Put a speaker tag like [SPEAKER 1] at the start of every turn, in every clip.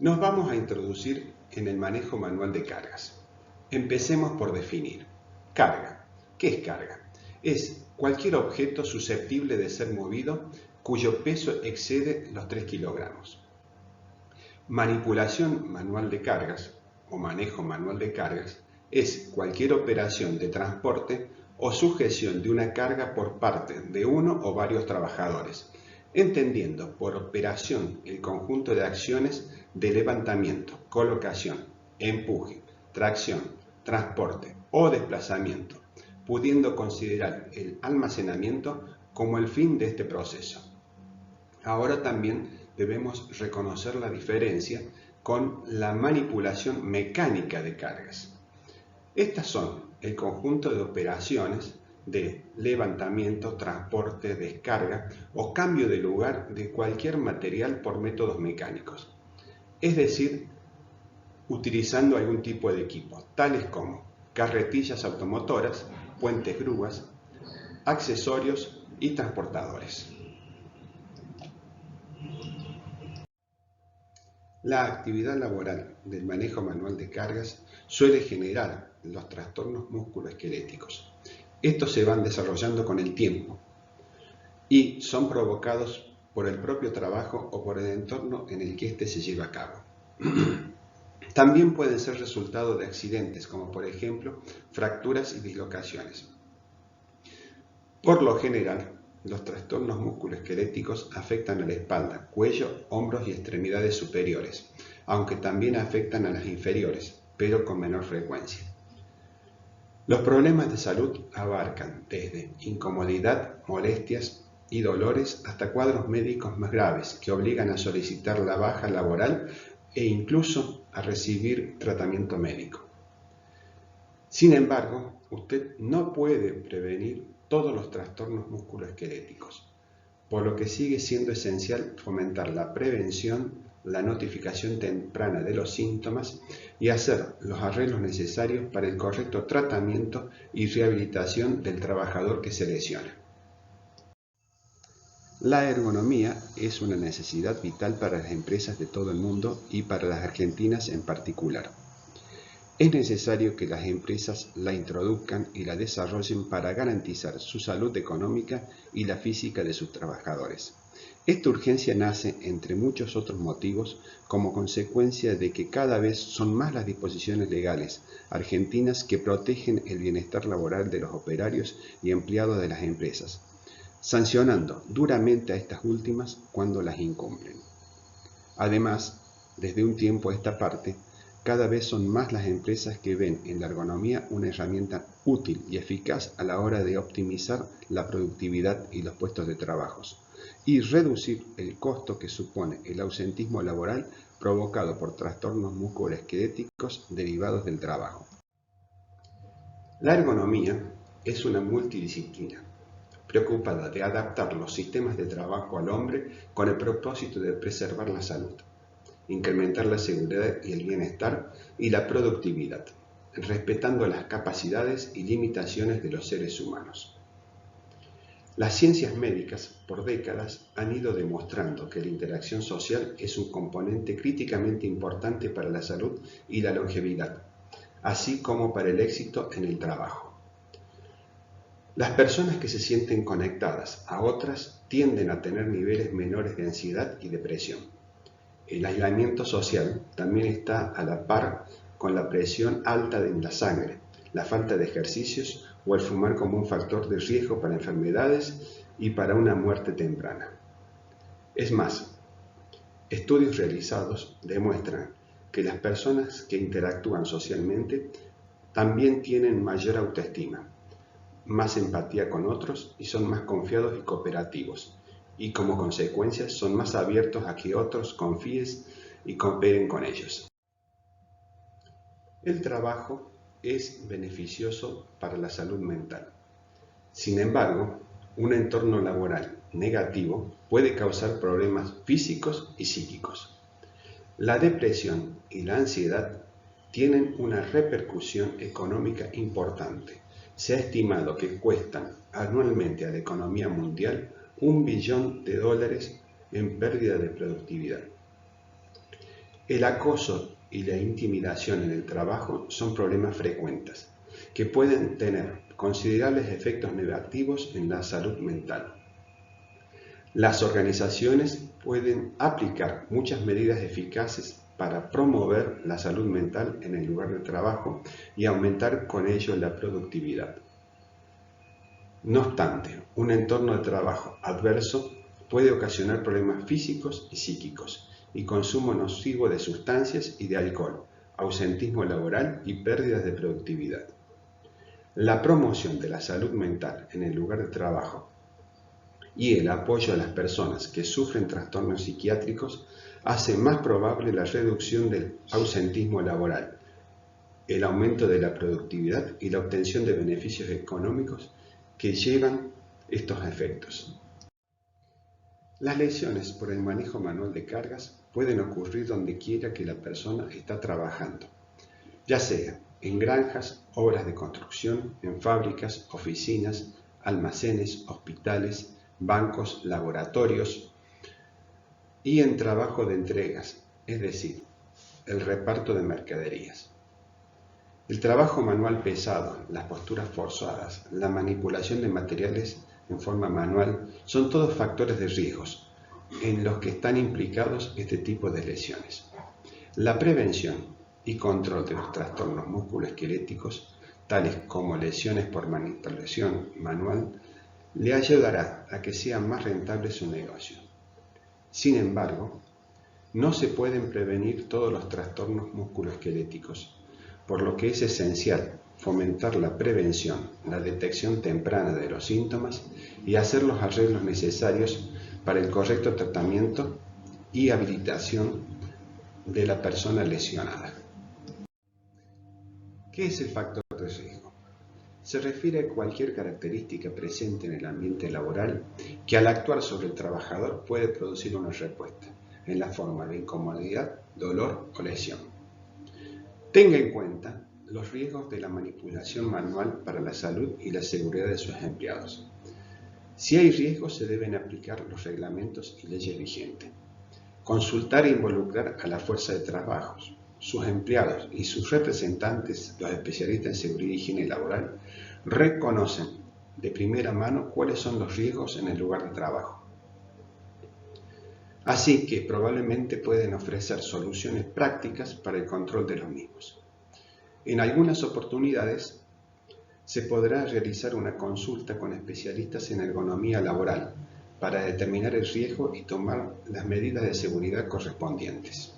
[SPEAKER 1] Nos vamos a introducir en el manejo manual de cargas. Empecemos por definir. Carga. ¿Qué es carga? Es cualquier objeto susceptible de ser movido cuyo peso excede los 3 kilogramos. Manipulación manual de cargas o manejo manual de cargas es cualquier operación de transporte o sujeción de una carga por parte de uno o varios trabajadores, entendiendo por operación el conjunto de acciones de levantamiento, colocación, empuje, tracción, transporte o desplazamiento, pudiendo considerar el almacenamiento como el fin de este proceso. Ahora también debemos reconocer la diferencia con la manipulación mecánica de cargas. Estas son el conjunto de operaciones de levantamiento, transporte, descarga o cambio de lugar de cualquier material por métodos mecánicos, es decir, utilizando algún tipo de equipo, tales como carretillas automotoras, puentes grúas, accesorios y transportadores. La actividad laboral del manejo manual de cargas suele generar los trastornos musculoesqueléticos. Estos se van desarrollando con el tiempo y son provocados por el propio trabajo o por el entorno en el que éste se lleva a cabo. También pueden ser resultado de accidentes, como por ejemplo fracturas y dislocaciones. Por lo general, los trastornos musculoesqueléticos afectan a la espalda, cuello, hombros y extremidades superiores, aunque también afectan a las inferiores, pero con menor frecuencia. Los problemas de salud abarcan desde incomodidad, molestias y dolores hasta cuadros médicos más graves que obligan a solicitar la baja laboral e incluso a recibir tratamiento médico. Sin embargo, usted no puede prevenir todos los trastornos musculoesqueléticos, por lo que sigue siendo esencial fomentar la prevención, la notificación temprana de los síntomas y hacer los arreglos necesarios para el correcto tratamiento y rehabilitación del trabajador que se lesiona. La ergonomía es una necesidad vital para las empresas de todo el mundo y para las argentinas en particular. Es necesario que las empresas la introduzcan y la desarrollen para garantizar su salud económica y la física de sus trabajadores. Esta urgencia nace, entre muchos otros motivos, como consecuencia de que cada vez son más las disposiciones legales argentinas que protegen el bienestar laboral de los operarios y empleados de las empresas, sancionando duramente a estas últimas cuando las incumplen. Además, desde un tiempo a esta parte, cada vez son más las empresas que ven en la ergonomía una herramienta útil y eficaz a la hora de optimizar la productividad y los puestos de trabajo y reducir el costo que supone el ausentismo laboral provocado por trastornos musculoesqueléticos derivados del trabajo. La ergonomía es una multidisciplina preocupada de adaptar los sistemas de trabajo al hombre con el propósito de preservar la salud, incrementar la seguridad y el bienestar y la productividad, respetando las capacidades y limitaciones de los seres humanos. Las ciencias médicas por décadas han ido demostrando que la interacción social es un componente críticamente importante para la salud y la longevidad, así como para el éxito en el trabajo. Las personas que se sienten conectadas a otras tienden a tener niveles menores de ansiedad y depresión. El aislamiento social también está a la par con la presión alta en la sangre, la falta de ejercicios o el fumar como un factor de riesgo para enfermedades y para una muerte temprana. Es más, estudios realizados demuestran que las personas que interactúan socialmente también tienen mayor autoestima, más empatía con otros y son más confiados y cooperativos, y como consecuencia son más abiertos a que otros confíen y cooperen con ellos. El trabajo es beneficioso para la salud mental. Sin embargo, un entorno laboral negativo puede causar problemas físicos y psíquicos. La depresión y la ansiedad tienen una repercusión económica importante. Se ha estimado que cuestan anualmente a la economía mundial $1 billón en pérdida de productividad. El acoso y la intimidación en el trabajo son problemas frecuentes que pueden tener considerables efectos negativos en la salud mental. Las organizaciones pueden aplicar muchas medidas eficaces para promover la salud mental en el lugar de trabajo y aumentar con ello la productividad. No obstante, un entorno de trabajo adverso puede ocasionar problemas físicos y psíquicos y consumo nocivo de sustancias y de alcohol, ausentismo laboral y pérdidas de productividad. La promoción de la salud mental en el lugar de trabajo y el apoyo a las personas que sufren trastornos psiquiátricos hace más probable la reducción del ausentismo laboral, el aumento de la productividad y la obtención de beneficios económicos que llevan estos efectos. Las lesiones por el manejo manual de cargas pueden ocurrir donde quiera que la persona está trabajando, ya sea en granjas, obras de construcción, en fábricas, oficinas, almacenes, hospitales, bancos, laboratorios y en trabajo de entregas, es decir, el reparto de mercaderías. El trabajo manual pesado, las posturas forzadas, la manipulación de materiales en forma manual son todos factores de riesgos en los que están implicados este tipo de lesiones. La prevención y control de los trastornos musculoesqueléticos, tales como lesiones por manipulación manual, le ayudará a que sea más rentable su negocio. Sin embargo, no se pueden prevenir todos los trastornos musculoesqueléticos, por lo que es esencial fomentar la prevención, la detección temprana de los síntomas y hacer los arreglos necesarios para el correcto tratamiento y habilitación de la persona lesionada. ¿Qué es el factor de riesgo? Se refiere a cualquier característica presente en el ambiente laboral que al actuar sobre el trabajador puede producir una respuesta en la forma de incomodidad, dolor o lesión. Tenga en cuenta los riesgos de la manipulación manual para la salud y la seguridad de sus empleados. Si hay riesgos, se deben aplicar los reglamentos y leyes vigentes. Consultar e involucrar a la fuerza de trabajo, sus empleados y sus representantes, los especialistas en seguridad y higiene laboral, reconocen de primera mano cuáles son los riesgos en el lugar de trabajo. Así que probablemente pueden ofrecer soluciones prácticas para el control de los mismos. En algunas oportunidades se podrá realizar una consulta con especialistas en ergonomía laboral para determinar el riesgo y tomar las medidas de seguridad correspondientes.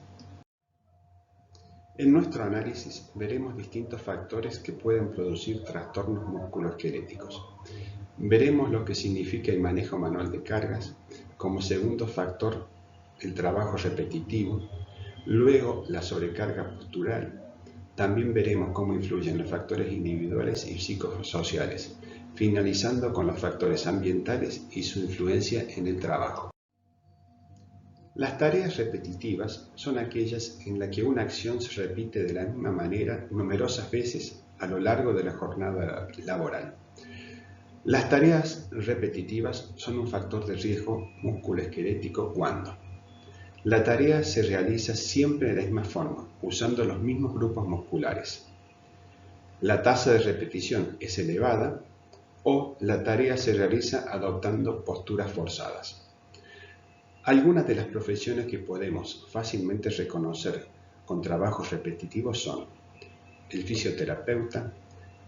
[SPEAKER 1] En nuestro análisis veremos distintos factores que pueden producir trastornos musculoesqueléticos. Veremos lo que significa el manejo manual de cargas, como segundo factor el trabajo repetitivo, luego la sobrecarga postural. También veremos cómo influyen los factores individuales y psicosociales, finalizando con los factores ambientales y su influencia en el trabajo. Las tareas repetitivas son aquellas en las que una acción se repite de la misma manera numerosas veces a lo largo de la jornada laboral. Las tareas repetitivas son un factor de riesgo musculoesquelético cuando la tarea se realiza siempre de la misma forma, usando los mismos grupos musculares. La tasa de repetición es elevada o la tarea se realiza adoptando posturas forzadas. Algunas de las profesiones que podemos fácilmente reconocer con trabajos repetitivos son el fisioterapeuta,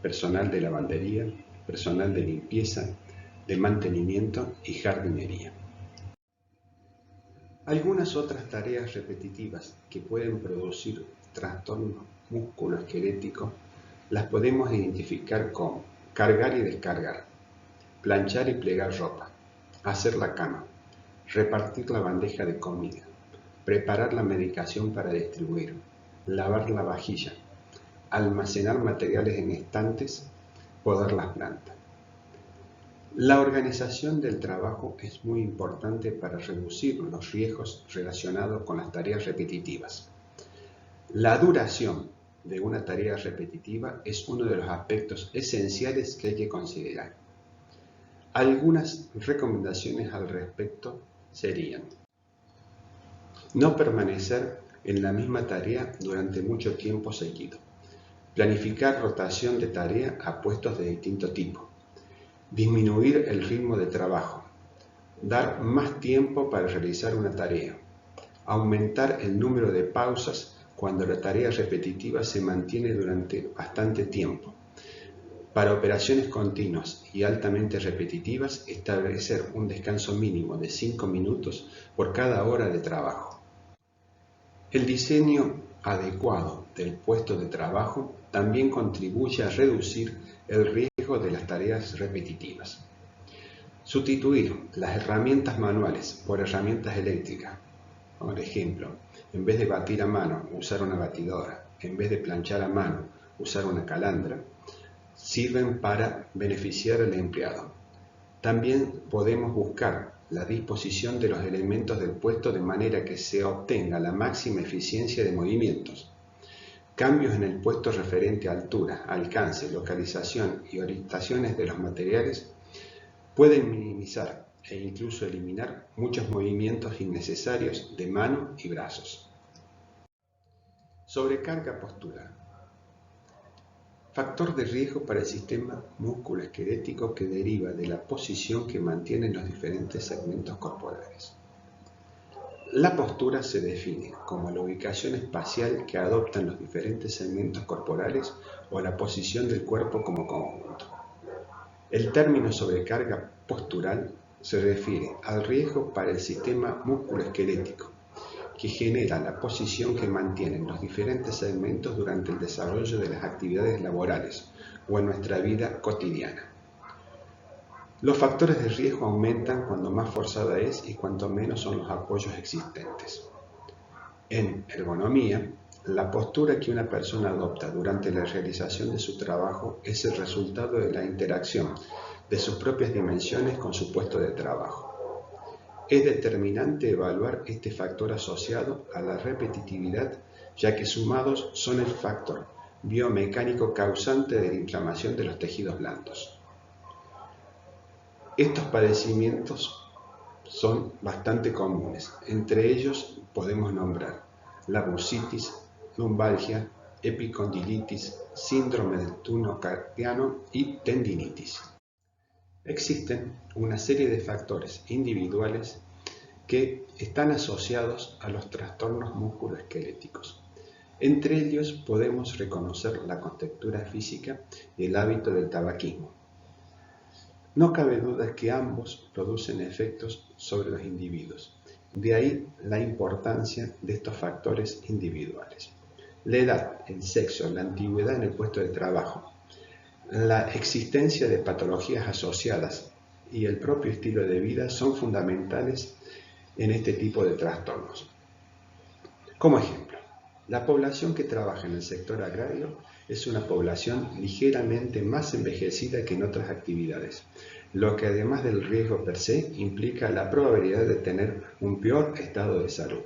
[SPEAKER 1] personal de lavandería, personal de limpieza, de mantenimiento y jardinería. Algunas otras tareas repetitivas que pueden producir trastornos musculoesqueléticos las podemos identificar como cargar y descargar, planchar y plegar ropa, hacer la cama, repartir la bandeja de comida, preparar la medicación para distribuir, lavar la vajilla, almacenar materiales en estantes, podar las plantas. La organización del trabajo es muy importante para reducir los riesgos relacionados con las tareas repetitivas. La duración de una tarea repetitiva es uno de los aspectos esenciales que hay que considerar. Algunas recomendaciones al respecto serían: no permanecer en la misma tarea durante mucho tiempo seguido. Planificar rotación de tarea a puestos de distinto tipo. Disminuir el ritmo de trabajo. Dar más tiempo para realizar una tarea. Aumentar el número de pausas cuando la tarea repetitiva se mantiene durante bastante tiempo. Para operaciones continuas y altamente repetitivas, establecer un descanso mínimo de 5 minutos por cada hora de trabajo. El diseño adecuado del puesto de trabajo también contribuye a reducir el riesgo de las tareas repetitivas. Sustituir las herramientas manuales por herramientas eléctricas. Por ejemplo, en vez de batir a mano, usar una batidora. En vez de planchar a mano, usar una calandra. Sirven para beneficiar al empleado. También podemos buscar la disposición de los elementos del puesto de manera que se obtenga la máxima eficiencia de movimientos. Cambios en el puesto referente a altura, alcance, localización y orientaciones de los materiales pueden minimizar e incluso eliminar muchos movimientos innecesarios de mano y brazos. Sobrecarga postural. Factor de riesgo para el sistema musculoesquelético que deriva de la posición que mantienen los diferentes segmentos corporales. La postura se define como la ubicación espacial que adoptan los diferentes segmentos corporales o la posición del cuerpo como conjunto. El término sobrecarga postural se refiere al riesgo para el sistema musculoesquelético que genera la posición que mantienen los diferentes segmentos durante el desarrollo de las actividades laborales o en nuestra vida cotidiana. Los factores de riesgo aumentan cuanto más forzada es y cuanto menos son los apoyos existentes. En ergonomía, la postura que una persona adopta durante la realización de su trabajo es el resultado de la interacción de sus propias dimensiones con su puesto de trabajo. Es determinante evaluar este factor asociado a la repetitividad, ya que sumados son el factor biomecánico causante de la inflamación de los tejidos blandos. Estos padecimientos son bastante comunes. Entre ellos podemos nombrar la bursitis, lumbalgia, epicondilitis, síndrome del túnel carpiano y tendinitis. Existen una serie de factores individuales que están asociados a los trastornos musculoesqueléticos. Entre ellos podemos reconocer la contextura física y el hábito del tabaquismo. No cabe duda que ambos producen efectos sobre los individuos. De ahí la importancia de estos factores individuales. La edad, el sexo, la antigüedad en el puesto de trabajo, la existencia de patologías asociadas y el propio estilo de vida son fundamentales en este tipo de trastornos. Como ejemplo, la población que trabaja en el sector agrario es una población ligeramente más envejecida que en otras actividades, lo que además del riesgo per se implica la probabilidad de tener un peor estado de salud.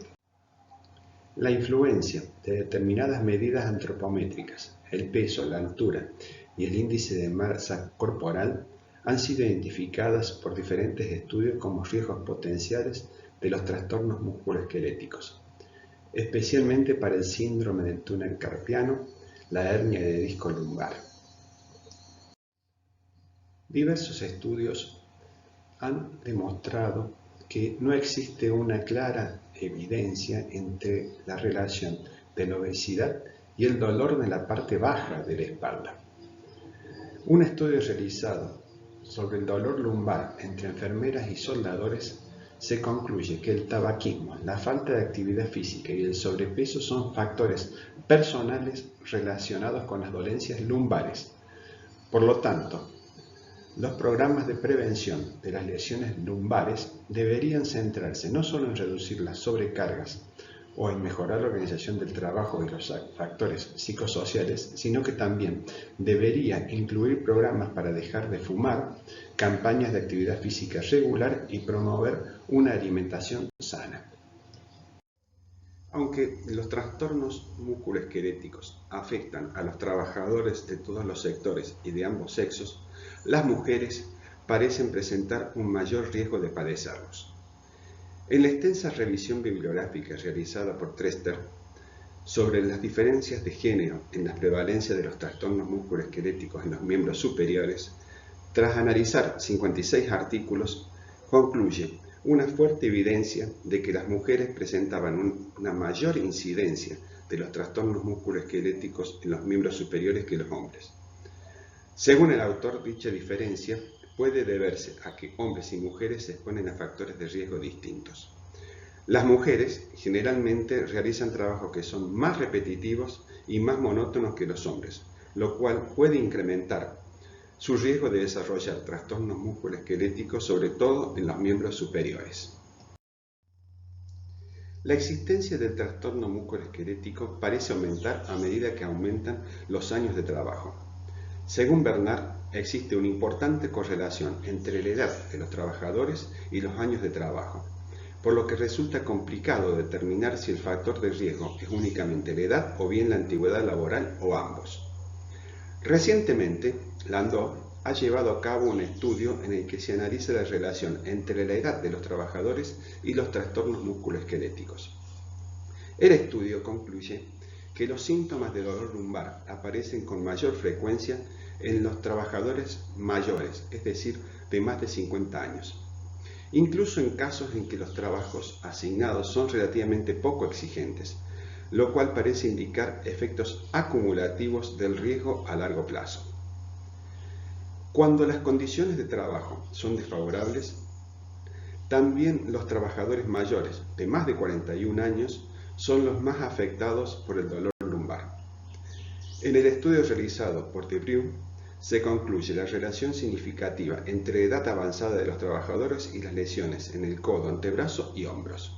[SPEAKER 1] La influencia de determinadas medidas antropométricas, el peso, la altura y el índice de masa corporal han sido identificadas por diferentes estudios como riesgos potenciales de los trastornos musculoesqueléticos, especialmente para el síndrome del túnel carpiano, la hernia de disco lumbar. Diversos estudios han demostrado que no existe una clara evidencia entre la relación de la obesidad y el dolor de la parte baja de la espalda. Un estudio realizado sobre el dolor lumbar entre enfermeras y soldadores se concluye que el tabaquismo, la falta de actividad física y el sobrepeso son factores personales relacionados con las dolencias lumbares. Por lo tanto, los programas de prevención de las lesiones lumbares deberían centrarse no solo en reducir las sobrecargas o en mejorar la organización del trabajo y los factores psicosociales, sino que también debería incluir programas para dejar de fumar, campañas de actividad física regular y promover una alimentación sana. Aunque los trastornos musculoesqueléticos afectan a los trabajadores de todos los sectores y de ambos sexos, las mujeres parecen presentar un mayor riesgo de padecerlos. En la extensa revisión bibliográfica realizada por Trester, sobre las diferencias de género en la prevalencia de los trastornos musculoesqueléticos en los miembros superiores, tras analizar 56 artículos, concluye una fuerte evidencia de que las mujeres presentaban una mayor incidencia de los trastornos musculoesqueléticos en los miembros superiores que los hombres. Según el autor, dicha diferencia puede deberse a que hombres y mujeres se exponen a factores de riesgo distintos. Las mujeres generalmente realizan trabajos que son más repetitivos y más monótonos que los hombres, lo cual puede incrementar su riesgo de desarrollar trastornos musculoesqueléticos, sobre todo en los miembros superiores. La existencia del trastorno musculoesquelético parece aumentar a medida que aumentan los años de trabajo. Según Bernard, existe una importante correlación entre la edad de los trabajadores y los años de trabajo, por lo que resulta complicado determinar si el factor de riesgo es únicamente la edad o bien la antigüedad laboral o ambos. Recientemente, Landau ha llevado a cabo un estudio en el que se analiza la relación entre la edad de los trabajadores y los trastornos musculoesqueléticos. El estudio concluye que los síntomas de dolor lumbar aparecen con mayor frecuencia en los trabajadores mayores, es decir, de más de 50 años, incluso en casos en que los trabajos asignados son relativamente poco exigentes, lo cual parece indicar efectos acumulativos del riesgo a largo plazo. Cuando las condiciones de trabajo son desfavorables, también los trabajadores mayores de más de 41 años son los más afectados por el dolor lumbar. En el estudio realizado por Debreu, se concluye la relación significativa entre edad avanzada de los trabajadores y las lesiones en el codo, antebrazo y hombros.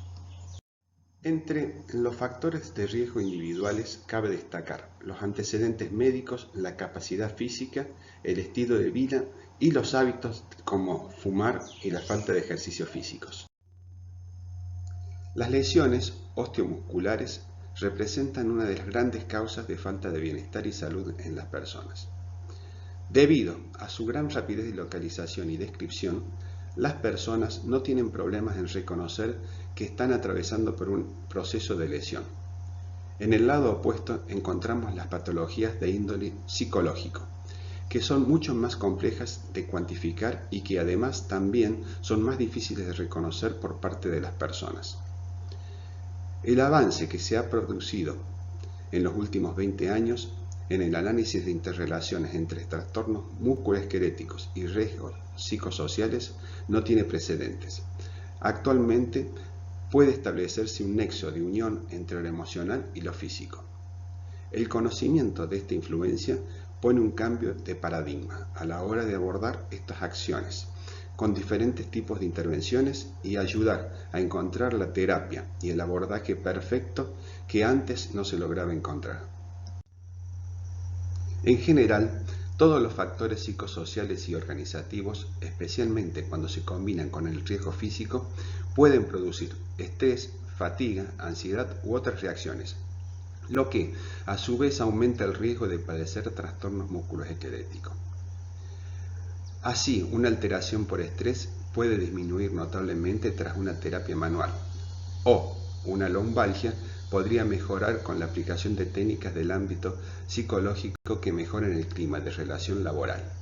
[SPEAKER 1] Entre los factores de riesgo individuales cabe destacar los antecedentes médicos, la capacidad física, el estilo de vida y los hábitos como fumar y la falta de ejercicios físicos. Las lesiones osteomusculares representan una de las grandes causas de falta de bienestar y salud en las personas. Debido a su gran rapidez de localización y descripción, las personas no tienen problemas en reconocer que están atravesando por un proceso de lesión. En el lado opuesto encontramos las patologías de índole psicológico, que son mucho más complejas de cuantificar y que además también son más difíciles de reconocer por parte de las personas. El avance que se ha producido en los últimos 20 años en el análisis de interrelaciones entre trastornos musculoesqueléticos y riesgos psicosociales no tiene precedentes. Actualmente puede establecerse un nexo de unión entre lo emocional y lo físico. El conocimiento de esta influencia pone un cambio de paradigma a la hora de abordar estas acciones, con diferentes tipos de intervenciones y ayudar a encontrar la terapia y el abordaje perfecto que antes no se lograba encontrar. En general, todos los factores psicosociales y organizativos, especialmente cuando se combinan con el riesgo físico, pueden producir estrés, fatiga, ansiedad u otras reacciones, lo que a su vez aumenta el riesgo de padecer trastornos musculoesqueléticos. Así, una alteración por estrés puede disminuir notablemente tras una terapia manual, o una lumbalgia podría mejorar con la aplicación de técnicas del ámbito psicológico que mejoren el clima de relación laboral.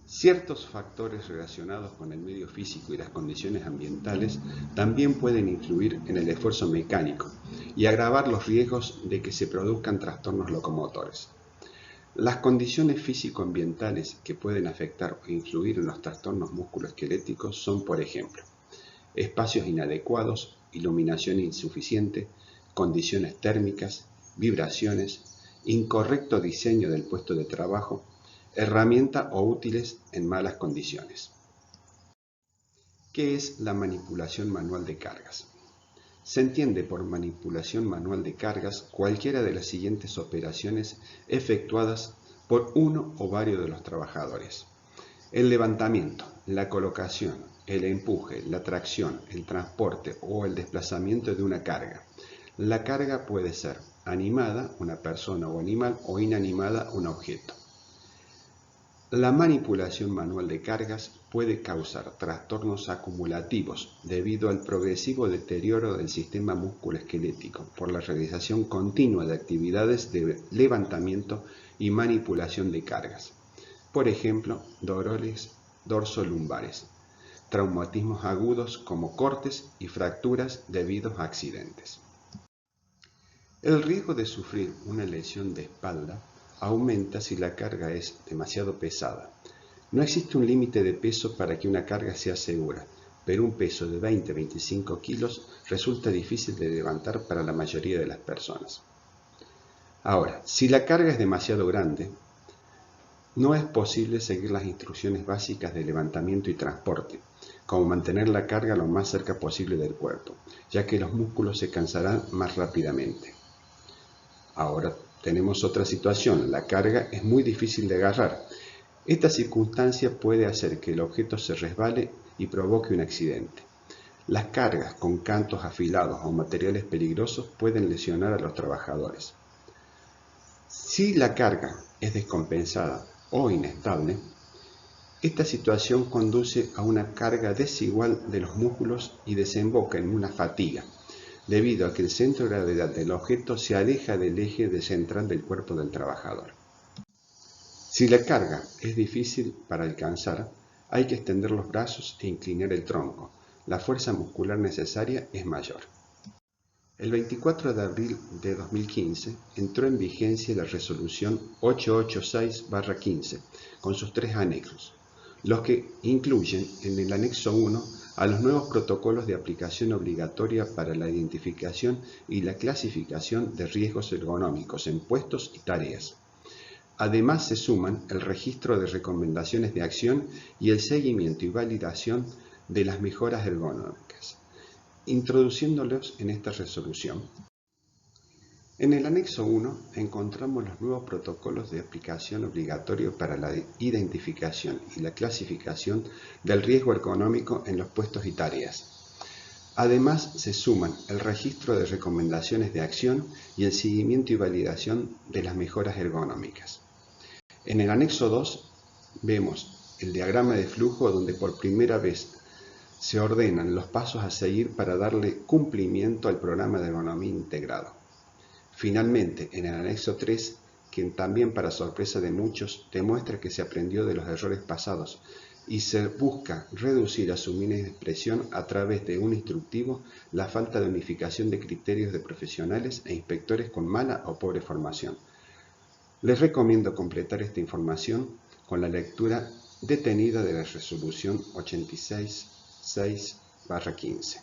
[SPEAKER 1] Ciertos factores relacionados con el medio físico y las condiciones ambientales también pueden influir en el esfuerzo mecánico y agravar los riesgos de que se produzcan trastornos locomotores. Las condiciones físico-ambientales que pueden afectar o influir en los trastornos musculoesqueléticos son, por ejemplo, espacios inadecuados, iluminación insuficiente, condiciones térmicas, vibraciones, incorrecto diseño del puesto de trabajo, herramienta o útiles en malas condiciones. ¿Qué es la manipulación manual de cargas? Se entiende por manipulación manual de cargas cualquiera de las siguientes operaciones efectuadas por uno o varios de los trabajadores: el levantamiento, la colocación, el empuje, la tracción, el transporte o el desplazamiento de una carga. La carga puede ser animada, una persona o animal, o inanimada, un objeto. La manipulación manual de cargas puede causar trastornos acumulativos debido al progresivo deterioro del sistema musculoesquelético por la realización continua de actividades de levantamiento y manipulación de cargas. Por ejemplo, dolores dorsolumbares, traumatismos agudos como cortes y fracturas debido a accidentes. El riesgo de sufrir una lesión de espalda aumenta si la carga es demasiado pesada. No existe un límite de peso para que una carga sea segura, pero un peso de 20-25 kilos resulta difícil de levantar para la mayoría de las personas. Ahora, si la carga es demasiado grande, no es posible seguir las instrucciones básicas de levantamiento y transporte, como mantener la carga lo más cerca posible del cuerpo, ya que los músculos se cansarán más rápidamente. Ahora tenemos otra situación, la carga es muy difícil de agarrar. Esta circunstancia puede hacer que el objeto se resbale y provoque un accidente. Las cargas con cantos afilados o materiales peligrosos pueden lesionar a los trabajadores. Si la carga es descompensada o inestable, esta situación conduce a una carga desigual de los músculos y desemboca en una fatiga, debido a que el centro de gravedad del objeto se aleja del eje central del cuerpo del trabajador. Si la carga es difícil para alcanzar, hay que extender los brazos e inclinar el tronco. La fuerza muscular necesaria es mayor. El 24 de abril de 2015 entró en vigencia la resolución 886/15 con sus 3 anexos, los que incluyen en el anexo 1 a los nuevos protocolos de aplicación obligatoria para la identificación y la clasificación de riesgos ergonómicos en puestos y tareas. Además se suman el registro de recomendaciones de acción y el seguimiento y validación de las mejoras ergonómicas, introduciéndolos en esta resolución. En el anexo 1 encontramos los nuevos protocolos de aplicación obligatorio para la identificación y la clasificación del riesgo ergonómico en los puestos y tareas. Además se suman el registro de recomendaciones de acción y el seguimiento y validación de las mejoras ergonómicas. En el anexo 2 vemos el diagrama de flujo donde por primera vez se ordenan los pasos a seguir para darle cumplimiento al programa de ergonomía integrado. Finalmente, en el anexo 3, que también para sorpresa de muchos demuestra que se aprendió de los errores pasados y se busca reducir a su mínima expresión a través de un instructivo la falta de unificación de criterios de profesionales e inspectores con mala o pobre formación. Les recomiendo completar esta información con la lectura detenida de la resolución 866/15.